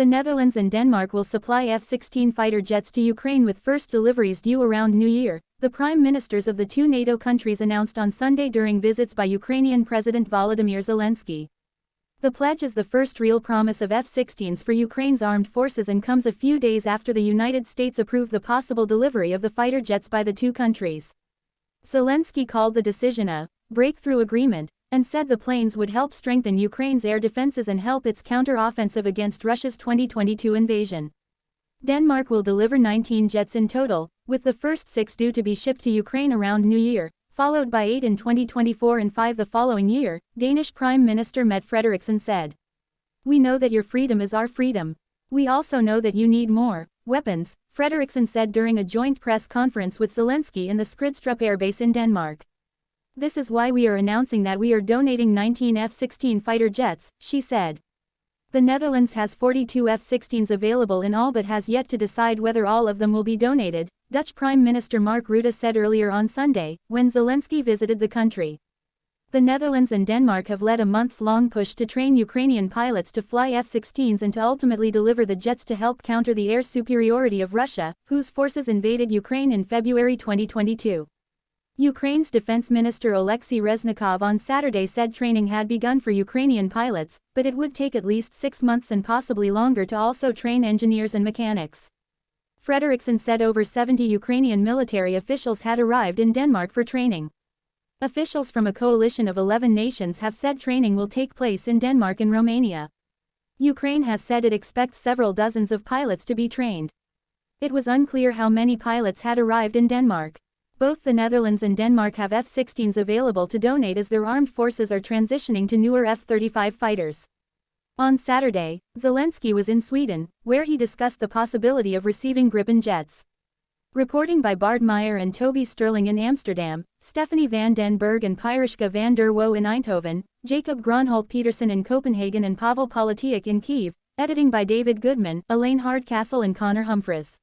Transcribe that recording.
The Netherlands and Denmark will supply F-16 fighter jets to Ukraine with first deliveries due around New Year, the prime ministers of the two NATO countries announced on Sunday during visits by Ukrainian President Volodymyr Zelenskiy. The pledge is the first real promise of F-16s for Ukraine's armed forces and comes a few days after the United States approved the possible delivery of the fighter jets by the two countries. Zelensky called the decision a breakthrough agreement, and said the planes would help strengthen Ukraine's air defenses and help its counter-offensive against Russia's 2022 invasion. Denmark will deliver 19 jets in total, with the first 6 due to be shipped to Ukraine around New Year, followed by 8 in 2024 and 5 the following year, Danish Prime Minister Mette Frederiksen said. "We know that your freedom is our freedom. We also know that you need more weapons," Frederiksen said during a joint press conference with Zelensky in the Skridstrup airbase in Denmark. "This is why we are announcing that we are donating 19 F-16 fighter jets," she said. The Netherlands has 42 F-16s available in all but has yet to decide whether all of them will be donated, Dutch Prime Minister Mark Rutte said earlier on Sunday, when Zelensky visited the country. The Netherlands and Denmark have led a months-long push to train Ukrainian pilots to fly F-16s and to ultimately deliver the jets to help counter the air superiority of Russia, whose forces invaded Ukraine in February 2022. Ukraine's Defense Minister Oleksiy Reznikov on Saturday said training had begun for Ukrainian pilots, but it would take at least 6 months and possibly longer to also train engineers and mechanics. Frederiksen said over 70 Ukrainian military officials had arrived in Denmark for training. Officials from a coalition of 11 nations have said training will take place in Denmark and Romania. Ukraine has said it expects several dozens of pilots to be trained. It was unclear how many pilots had arrived in Denmark. Both the Netherlands and Denmark have F-16s available to donate as their armed forces are transitioning to newer F-35 fighters. On Saturday, Zelensky was in Sweden, where he discussed the possibility of receiving Gripen jets. Reporting by Bart Meyer and Toby Sterling in Amsterdam, Stephanie van den Berg and Pyrischka van der Woe in Eindhoven, Jacob Gronholt Peterson in Copenhagen and Pavel Politiuk in Kyiv, editing by David Goodman, Elaine Hardcastle and Connor Humphreys.